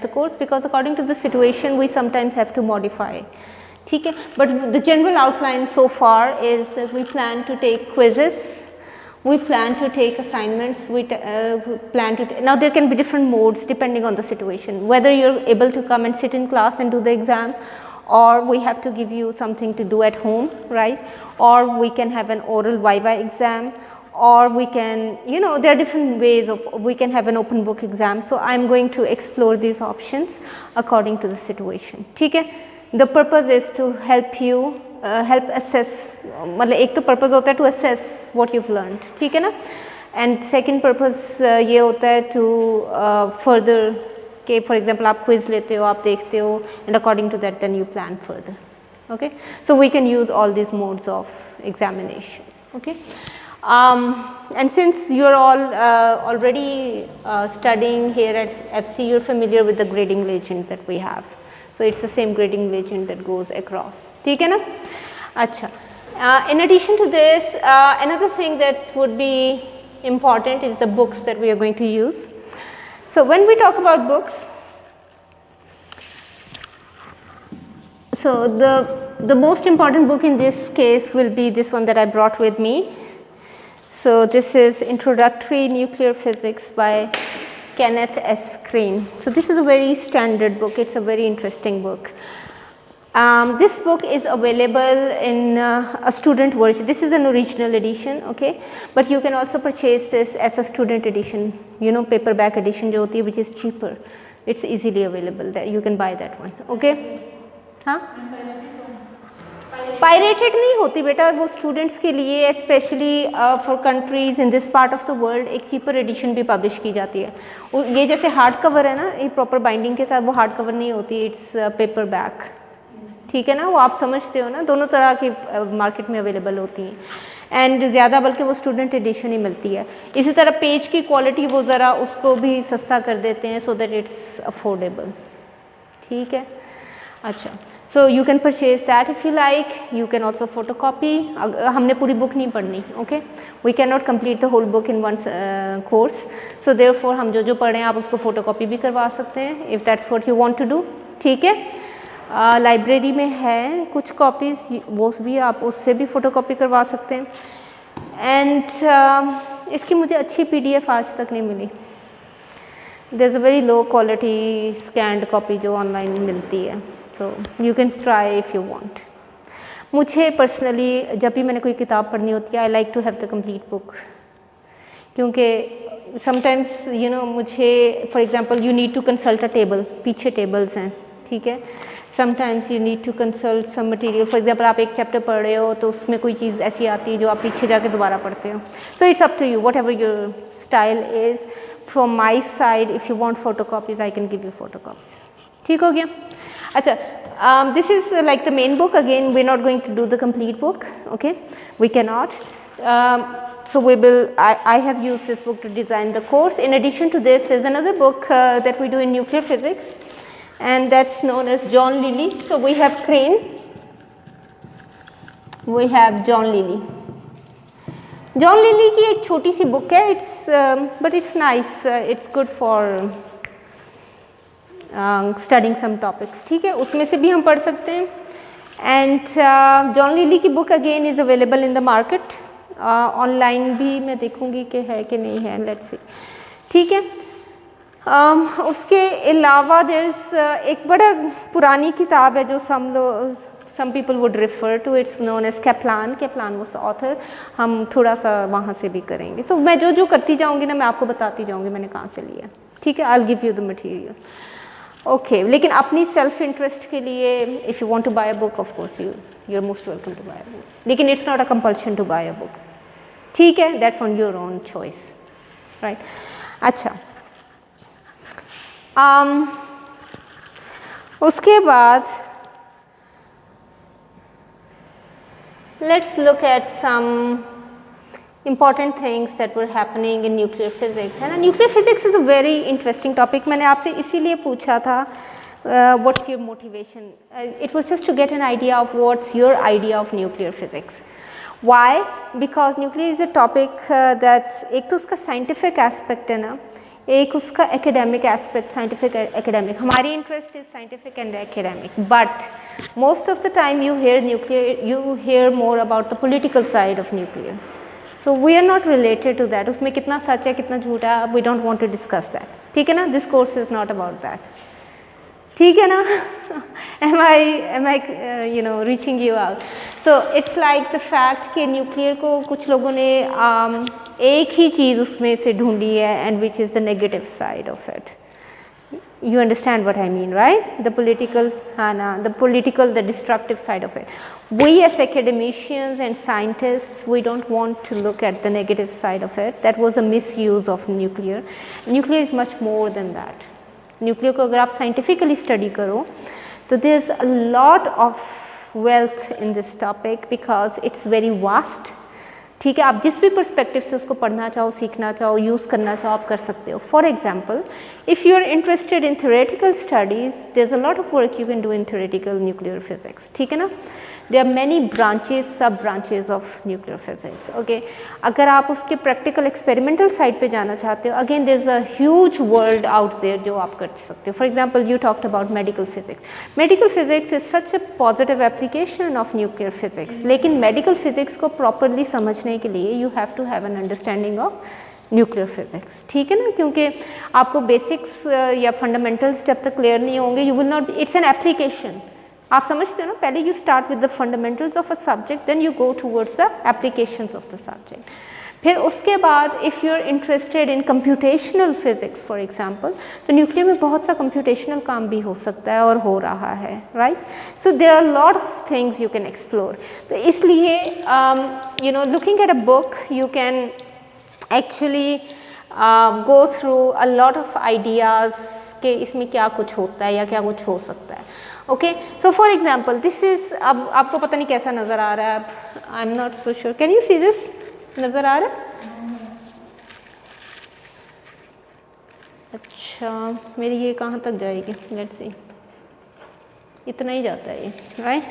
the course, because according to the situation we sometimes have to modify. ठीक है, but the general outline so far is that we plan to take quizzes, we plan to take assignments, we plan to now there can be different modes depending on the situation, whether you're able to come and sit in class and do the exam, or we have to give you something to do at home, right? Or we can have an oral viva exam, or we can, you know, there are different ways of, we can have an open book exam. So I'm going to explore these options according to the situation. ठीक है, the purpose is to help you help assess, मतलब एक तो purpose होता है to assess what you've learned, ठीक है ना, and second purpose ये होता है to further, कि for example आप quiz लेते हो, आप देखते हो, and according to that then you plan further. Okay, so we can use all these modes of examination. Okay, and since you're all already studying here at FC, you're familiar with the grading legend that we have. So it's the same grading legend that goes across. ठीक है ना? अच्छा. In addition to this, another thing that would be important is the books that we are going to use. So when we talk about books, so the most important book in this case will be this one that I brought with me. So this is Introductory Nuclear Physics by Kenneth S. Crane. So this is a very standard book. It's a very interesting book. This book is available in a student version. This is an original edition, okay? But you can also purchase this as a student edition, you know, paperback edition जो होती है, which is cheaper. It's easily available. That you can buy that one, okay? हाँ? Pirated नहीं होती बेटा, वो students के लिए specially for countries in this part of the world एक चीपर एडिशन भी पब्लिश की जाती है. ये जैसे हार्ड कवर है ना, ये प्रॉपर बाइंडिंग के साथ, वो हार्ड कवर नहीं होती, इट्स पेपर बैक. ठीक है ना, वो आप समझते हो ना, दोनों तरह की मार्केट में अवेलेबल होती हैं, एंड ज़्यादा बल्कि वो स्टूडेंट एडिशन ही मिलती है. इसी तरह पेज की क्वालिटी वो ज़रा उसको भी सस्ता कर देते हैं सो दैट इट्स अफोर्डेबल. ठीक है, अच्छा. So you can purchase that if you like. You can also photocopy. हमने पूरी बुक नहीं पढ़नी, okay? We cannot complete the whole book in one course. So therefore हम जो पढ़ें आप उसको photocopy भी करवा सकते हैं if that's what you want to do. ठीक है? लाइब्रेरी में है कुछ कॉपीज़, वो भी आप उससे भी photocopy करवा सकते हैं. And इसकी मुझे अच्छी PDF आज तक नहीं मिली. There's a very low quality scanned copy जो online मिलती है. So you can try if you want. मुझे personally जब भी मैंने कोई किताब पढ़नी होती है I like to have the complete book, क्योंकि sometimes you know मुझे for example you need to consult a table, पीछे tables हैं, ठीक है. Sometimes you need to consult some material. For example आप एक chapter पढ़ रहे हो तो उसमें कोई चीज़ ऐसी आती है जो आप पीछे जाके दोबारा पढ़ते हो. So it's up to you, whatever your style is. From my side, if you want photocopies, I can give you photocopies. ठीक हो गया? अच्छा, this is like the main book. Again, we're not going to do the complete book, okay? We cannot. So we will, I have used this book to design the course. In addition to this, there's another book that we do in nuclear physics, and that's known as John Lilly. So we have Crane, we have John Lilly. John Lilly की एक छोटी सी book है, but it's nice, it's good for studying some topics. ठीक है, उसमें से भी हम पढ़ सकते हैं. And John Lilly की book again is available in the market. Online भी मैं देखूँगी कि है कि नहीं है, let's see. ठीक है, उसके अलावा there's एक बड़ा पुरानी किताब है जो some people would refer to. It's known as Kaplan. Kaplan was the author. हम थोड़ा सा वहाँ से भी करेंगे. So मैं जो करती जाऊँगी ना, मैं आपको बताती जाऊँगी मैंने कहाँ से लिया. ठीक है, I'll give you the material. Okay, लेकिन अपनी सेल्फ इंटरेस्ट के लिए if you want to buy a book, of course you're most welcome to buy a book. लेकिन it's not a compulsion to buy a book. ठीक है, that's on your own choice, right? अच्छा, उसके बाद let's look at some important things that were happening in nuclear physics. है ना, nuclear physics is a very interesting topic. मैंने आपसे इसीलिए पूछा था what's your motivation. It was just to get an idea of what's your idea of nuclear physics. Why? Because nuclear is a topic that's, एक तो उसका scientific aspect है ना, एक उसका एकेडमिक एस्पेक्ट, साइंटिफिक एकेडमिक, हमारी interest is scientific and academic, but most of the time you hear nuclear, you hear more about the political side of nuclear. So we are not related to that. उसमें कितना सच है कितना झूठा है, we don't want to discuss that. ठीक है ना, this course is not about that. ठीक है ना. am I you know reaching you out? So it's like the fact कि न्यूक्लियर को कुछ लोगों ने एक ही चीज़ उसमें से ढूंढी है, and which is the negative side of it. You understand what I mean, right? The political, the political, the destructive side of it. We as academicians and scientists, we don't want to look at the negative side of it. That was a misuse of nuclear. Nuclear is much more than that. Nuclear को अगर आप scientifically study करो तो there is a lot of wealth in this topic because it's very vast. ठीक है, आप जिस भी पर्सपेक्टिव से उसको पढ़ना चाहो, सीखना चाहो, यूज़ करना चाहो, आप कर सकते हो. For example, if you are interested in theoretical studies, there is a lot of work you can do in theoretical nuclear physics. ठीक है ना. There are many branches, sub branches of nuclear physics. Okay, अगर आप उसके practical experimental side पे जाना चाहते हो, again there is a huge world out there जो आप कर सकते हो. For example, you talked about medical physics. Medical physics is such a positive application of nuclear physics. लेकिन मेडिकल फिजिक्स को प्रॉपरली समझने के लिए you have to have an understanding of nuclear physics. ठीक है ना, क्योंकि आपको बेसिक्स या फंडामेंटल्स जब तक क्लियर नहीं होंगे, you will not, it's an application. आप समझते हो ना, पहले you start with the fundamentals of a subject, then you go towards the applications of the subject. फिर उसके बाद if you are interested in computational physics for example, तो nuclear में बहुत सा कंप्यूटेशनल काम भी हो सकता है और हो रहा है, right. So there are lot of things you can explore. तो इसलिए you know, looking at a book you can actually go through a lot of ideas कि इसमें क्या कुछ होता है या क्या कुछ हो सकता है. Okay, so for example this is, अब आपको पता नहीं कैसा नज़र आ रहा है, अब I am not so sure, can you see this, नज़र आ रहा है? अच्छा, मेरी ये कहाँ तक जाएगी, लेट्स सी, इतना ही जाता है ये, राइट.